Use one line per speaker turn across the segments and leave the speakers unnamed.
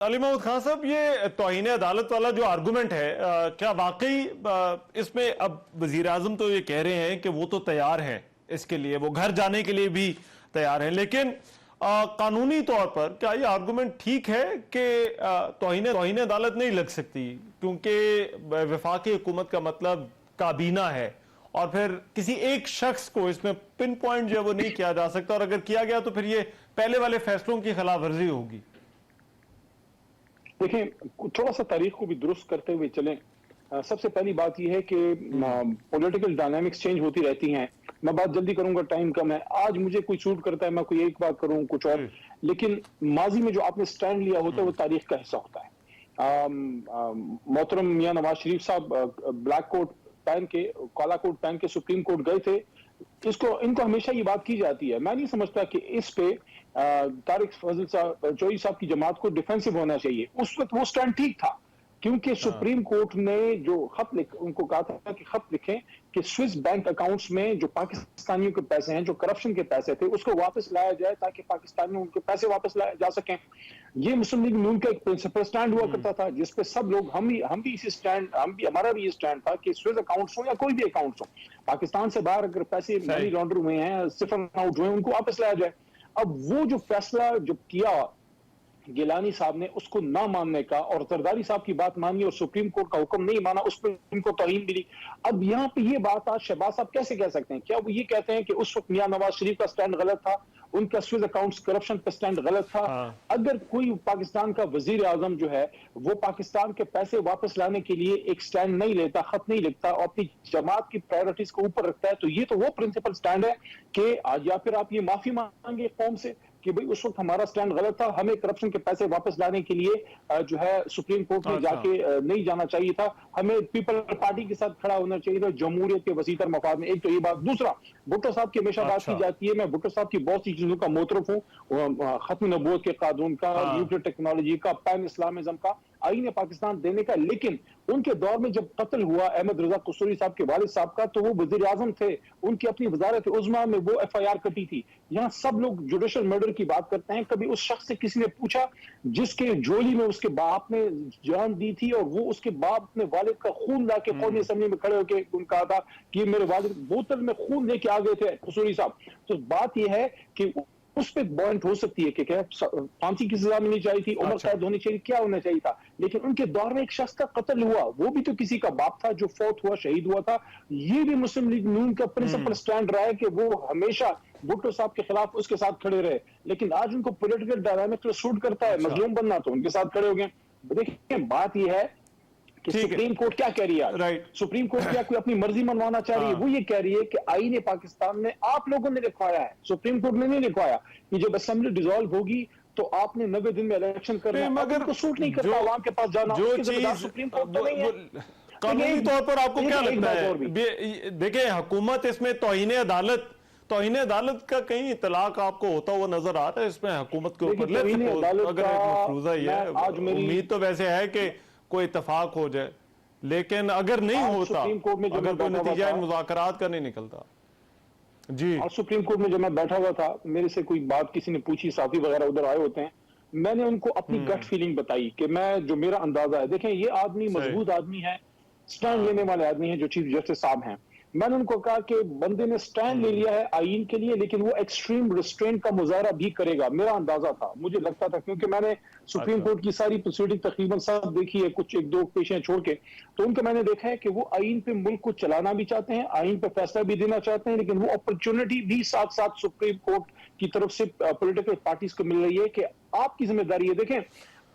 अली महमूद खान साहब, ये तौहीन अदालत वाला जो आर्गूमेंट है, क्या वाकई इसमें अब वजीर आजम तो ये कह रहे हैं कि वो तो तैयार हैं इसके लिए, वो घर जाने के लिए भी तैयार हैं, लेकिन कानूनी तौर पर क्या ये आर्गूमेंट ठीक है कि तौहीन अदालत नहीं लग सकती, क्योंकि वफाकी हुकूमत का मतलब काबीना है और फिर किसी एक शख्स को इसमें पिन पॉइंट जो है वो नहीं किया जा सकता, और अगर किया गया तो फिर ये पहले वाले फैसलों की खिलाफ वर्जी होगी।
देखें, थोड़ा सा तारीख को भी दुरुस्त करते हुए चलें। सबसे पहली बात यह है कि पॉलिटिकल डायनामिक्स चेंज होती रहती हैं। मैं बात जल्दी करूंगा, टाइम कम है। आज मुझे कोई सूट करता है, मैं कोई एक बात करूं, कुछ और, लेकिन माजी में जो आपने स्टैंड लिया होता है वो तारीख का हिस्सा होता है। मोहतरम मियां नवाज शरीफ साहब ब्लैक कोट पहन के, काला कोट पहन के सुप्रीम कोर्ट गए थे। इनको हमेशा ये बात की जाती है। मैं नहीं समझता कि इस पे तारिक फजल साहब चौधरी साहब की जमात को डिफेंसिव होना चाहिए। उस वक्त वो स्टैंड ठीक था, क्योंकि सुप्रीम कोर्ट ने जो उनको कहा था कि खत लिखें कि स्विस बैंक अकाउंट्स में जो पाकिस्तानियों के पैसे हैं, जो करप्शन के पैसे थे, उसको वापस लाया जाए ताकि पाकिस्तानियों उनके पैसे वापस लाए जा सकें। ये मुस्लिम लीग नून का एक प्रिंसिपल स्टैंड हुआ करता था, जिसपे सब लोग, हम भी इसी स्टैंड, हमारा भी ये स्टैंड था कि स्विस अकाउंट्स हो या कोई भी अकाउंट्स हो, पाकिस्तान से बाहर अगर पैसे मनी लॉन्डर हुए हैं, सिफर आउट हुए हैं, उनको वापस लाया जाए। अब वो जो फैसला जो किया गिलानी साहब ने, उसको ना मानने का, और जरदारी साहब की बात मानी और सुप्रीम कोर्ट का हुक्म नहीं माना, उस पर इनको तौहीन मिली। अब यहाँ पे ये बात आज शहबाज साहब कैसे कह सकते हैं? क्या वो ये कहते हैं कि उस वक्त मियां नवाज शरीफ का स्टैंड गलत था, उनका स्विस अकाउंट्स करप्शन का स्टैंड गलत था? अगर कोई पाकिस्तान का वजीर आजम जो है वो पाकिस्तान के पैसे वापस लाने के लिए एक स्टैंड नहीं लेता, खत नहीं लिखता और अपनी जमात की प्रायोरिटीज को ऊपर रखता है, तो ये तो वो प्रिंसिपल स्टैंड है कि आज या फिर आप ये माफी मांगे कौम से कि भाई उस वक्त हमारा स्टैंड गलत था, हमें करप्शन के पैसे वापस लाने के लिए जो है सुप्रीम कोर्ट में जाके नहीं जाना चाहिए था, हमें पीपल पार्टी के साथ खड़ा होना चाहिए था जमहूरियत के वसीतर मफाद में। एक तो ये बात। दूसरा, भुट्टो साहब की हमेशा बात की जाती है, मैं भुट्टो साहब की बहुत सी चीजों का मोतरफ हूँ, खत्म नबूवत के कानून का, न्यूक्लियर टेक्नोलॉजी का, पैन इस्लामिज्म का, आईन पाकिस्तान देने का। लेकिन उनके दौर में जब कत्ल हुआ अहमद रजा कसूरी साहब के वालिद साहब का, तो वो वजीर आजम थे, उनकी अपनी वजारत उज़्मा में वो FIR कटी थी। यहाँ सब लोग जुडिशल मर्डर की बात करते हैं। कभी उस शख्स से किसी ने पूछा जिसके झोली में उसके बाप ने जान दी थी, और वो उसके बाप ने वालिद का खून ला के कौमी असम्बली में खड़े होकर कहा था कि मेरे वालिद बोतल में खून लेके आ गए थे कसूरी साहब। तो बात यह है कि उस पर पॉइंट हो सकती है कि क्या फांसी की सजा मिलनी चाहिए थी, उम्र कैद होनी चाहिए, क्या होना चाहिए था, लेकिन उनके दौर में एक शख्स का कत्ल हुआ, वो भी तो किसी का बाप था जो फौत हुआ, शहीद हुआ था। ये भी मुस्लिम लीग नून का प्रिंसिपल स्टैंड रहा है कि वो हमेशा भुट्टो साहब के खिलाफ उसके साथ खड़े रहे। लेकिन आज उनको पॉलिटिकल डायनामिक्स में सूट करता है मजलूम बनना, तो उनके साथ खड़े हो गए। देखिए, बात यह है कि सुप्रीम कोर्ट क्या कह रही है। राइट, सुप्रीम कोर्ट क्या कोई अपनी मर्जी मनवाना चाह रही है? वो ये कह रही है कि आईन पाकिस्तान में आप लोगों ने लिखवाया है, सुप्रीम कोर्ट ने नहीं लिखवाया कि जब असेंबली डिसॉल्व होगी तो आपने 90 दिन में इलेक्शन करना। मगर को सूट नहीं करता आवाम के पास जाना, जो चीज सुप्रीम कोर्ट तो नहीं है।
कानूनी तौर पर आपको क्या लगता है? देखिए, हुकूमत इसमें तौहीन अदालत का कहीं इतलाक आपको होता हुआ नजर आ रहा है इसमें हुकूमत के ऊपर? अगर मफरूजा ही है, उम्मीद तो वैसे है कि कोई इत्तेफाक हो जाए, लेकिन अगर नहीं होता, अगर कोई नतीजा मुज़ाकरात का नहीं निकलता। जी,
और सुप्रीम कोर्ट में जब मैं बैठा हुआ था, मेरे से कोई बात किसी ने पूछी, साथी वगैरह उधर आए होते हैं, मैंने उनको अपनी गट फीलिंग बताई कि मैं, जो मेरा अंदाजा है, देखें ये आदमी मजबूत आदमी है, स्टैंड लेने वाले आदमी है जो चीफ जस्टिस साहब हैं। मैंने उनको कहा कि बंदे ने स्टैंड ले लिया है आईन के लिए, लेकिन वो एक्सट्रीम रिस्ट्रेंट का मुजाहरा भी करेगा। मेरा अंदाजा था, मुझे लगता था, क्योंकि मैंने सुप्रीम कोर्ट की सारी प्रोसीडिंग तकरीबन सब देखी है, कुछ एक दो पेशें छोड़ के, तो उनको मैंने देखा है कि वो आईन पे मुल्क को चलाना भी चाहते हैं, आईन पे फैसला भी देना चाहते हैं, लेकिन वो अपॉर्चुनिटी भी साथ साथ सुप्रीम कोर्ट की तरफ से पॉलिटिकल पार्टीज को मिल रही है कि आपकी जिम्मेदारी है। देखें,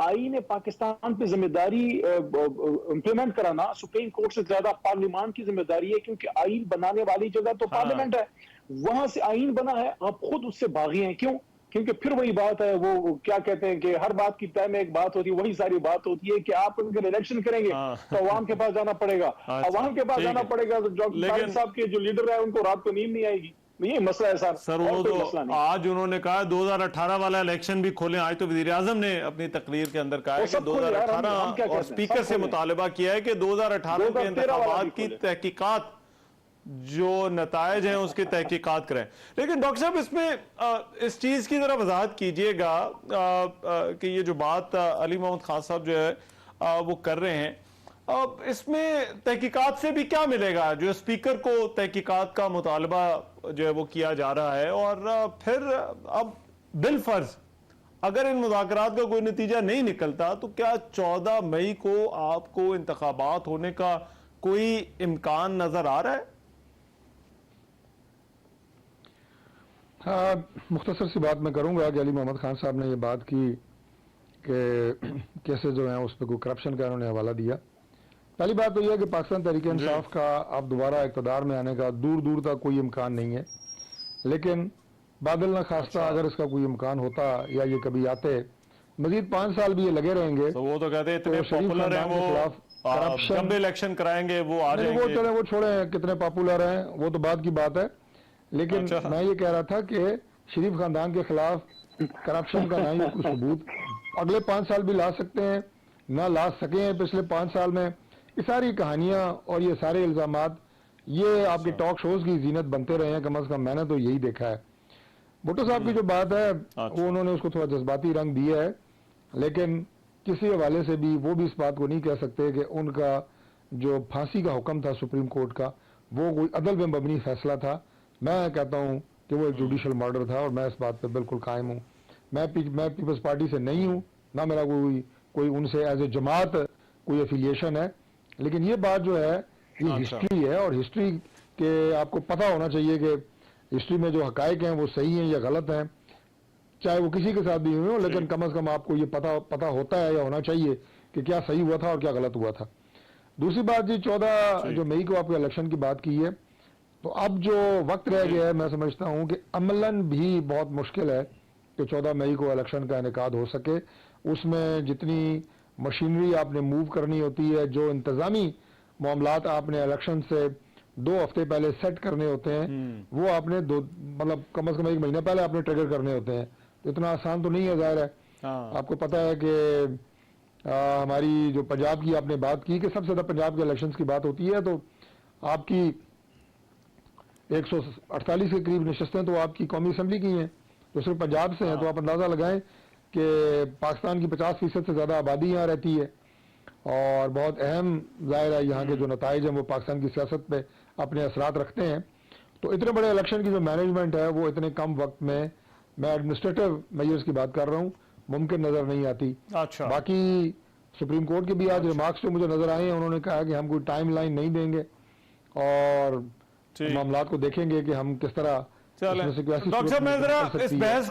आईन पाकिस्तान पे जिम्मेदारी इंप्लीमेंट कराना सुप्रीम कोर्ट से ज्यादा पार्लियामेंट की जिम्मेदारी है, क्योंकि आईन बनाने वाली जगह तो पार्लियामेंट है, वहां से आईन बना है, आप खुद उससे भागे हैं। क्यों? क्योंकि फिर वही बात है, वो क्या कहते हैं कि हर बात की तय में एक बात होती है, वही सारी बात होती है कि आप अगर इलेक्शन करेंगे तो अवाम के पास जाना पड़ेगा, अवाम के पास जाना पड़ेगा, तो डॉक्टर साहब के जो लीडर है उनको रात को नींद नहीं आएगी। ये मसला है सर
वो तो आज उन्होंने कहा 2018 वाला इलेक्शन भी खोलें। आज तो वजीर आजम ने अपनी तकरीर के अंदर कहा है कि 2018 और स्पीकर से मुतालबा किया है कि 2018 के इंतखाबात की तहकीकात जो नतायज हैं उसकी तहकीकात करें। लेकिन डॉक्टर साहब इसमें इस चीज़ की ज़रा वजाहत कीजिएगा कि ये जो बात अली मोहम्मद खान साहब जो है वो कर रहे हैं, अब इसमें तहकीकात से भी क्या मिलेगा? जो स्पीकर को तहकीकात का मुतालबा जो है वो किया जा रहा है, और फिर अब बिलफर्ज अगर इन मुज़ाकरात का कोई नतीजा नहीं निकलता तो क्या 14 मई को आपको इंतखाबात होने का कोई इम्कान नजर आ रहा है?
हाँ, मुख्तसर सी बात मैं करूंगा कि अली मोहम्मद खान साहब ने ये बात की कि केसेस जो हैं उस पर कोई करप्शन का उन्होंने हवाला दिया। पहली बात तो यह है कि पाकिस्तान तहरीक इंसाफ का अब दोबारा इक़्तिदार में आने का दूर दूर तक कोई इम्कान नहीं है, लेकिन बादल न खास्ता अगर इसका कोई इम्कान होता या ये कभी आते, मजीद 5 साल भी ये लगे रहेंगे
तो वो तो कहते हैं इतने पॉपुलर हैं, वो जब इलेक्शन कराएंगे वो आ जाएंगे।
वो चले, वो छोड़े कितने पॉपुलर हैं वो तो बात की बात है, लेकिन मैं ये कह रहा था कि शरीफ खानदान के खिलाफ करप्शन का ना ही कोई सबूत अगले 5 साल भी ला सकते हैं, ना ला सके हैं पिछले 5 साल में। ये सारी कहानियां और ये सारे इल्जामात ये आपके टॉक शोज की जीनत बनते रहे हैं, कम से कम मैंने तो यही देखा है। भुट्टो साहब की जो बात है वो उन्होंने उसको थोड़ा जज्बाती रंग दिया है, लेकिन किसी हवाले से भी वो भी इस बात को नहीं कह सकते कि उनका जो फांसी का हुक्म था सुप्रीम कोर्ट का वो कोई अदल में मबनी फैसला था। मैं कहता हूं कि वो एक जुडिशल मर्डर था और मैं इस बात पर बिल्कुल कायम हूं। मैं पीपल्स पार्टी से नहीं हूं, ना मेरा कोई उनसे एज ए जमात कोई एफिलिएशन है, लेकिन ये बात जो है ये हिस्ट्री है और हिस्ट्री के आपको पता होना चाहिए कि हिस्ट्री में जो हकायक हैं वो सही हैं या गलत हैं, चाहे वो किसी के साथ भी हुए हो, लेकिन कम से कम आपको ये पता होता है या होना चाहिए कि क्या सही हुआ था और क्या गलत हुआ था। दूसरी बात जी, 14 जो मई को आपके इलेक्शन की बात की है, तो अब जो वक्त रह गया है मैं समझता हूं कि अमलन भी बहुत मुश्किल है कि 14 मई को इलेक्शन का इनेकाद हो सके। उसमें जितनी मशीनरी आपने मूव करनी होती है, जो इंतजामी मामलात आपने इलेक्शन से 2 हफ्ते पहले सेट करने होते हैं, वो आपने मतलब कम से कम 1 महीना पहले आपने ट्रिगर करने होते हैं। तो इतना आसान तो नहीं है, जाहिर है। आपको पता है कि हमारी जो पंजाब की आपने बात की कि सबसे ज्यादा पंजाब के इलेक्शंस की बात होती है, तो आपकी 148 के करीब नशस्तें तो आपकी कौमी असम्बली की हैं, तो सिर्फ पंजाब से हैं। तो आप अंदाजा लगाएं कि पाकिस्तान की 50% से ज्यादा आबादी यहाँ रहती है और बहुत अहम जाहिर है यहाँ के जो नताइज हैं वो पाकिस्तान की सियासत पे अपने असरात रखते हैं। तो इतने बड़े इलेक्शन की जो मैनेजमेंट है वो इतने कम वक्त में, मैं एडमिनिस्ट्रेटिव मेजर्स की बात कर रहा हूँ, मुमकिन नजर नहीं आती।
अच्छा।
बाकी सुप्रीम कोर्ट के भी आज रिमार्क्स जो मुझे नजर आए हैं, उन्होंने कहा कि हम कोई टाइम लाइन नहीं देंगे और मामलात को देखेंगे कि हम किस तरह
डॉक्टर साहब मैं जरा इस बहस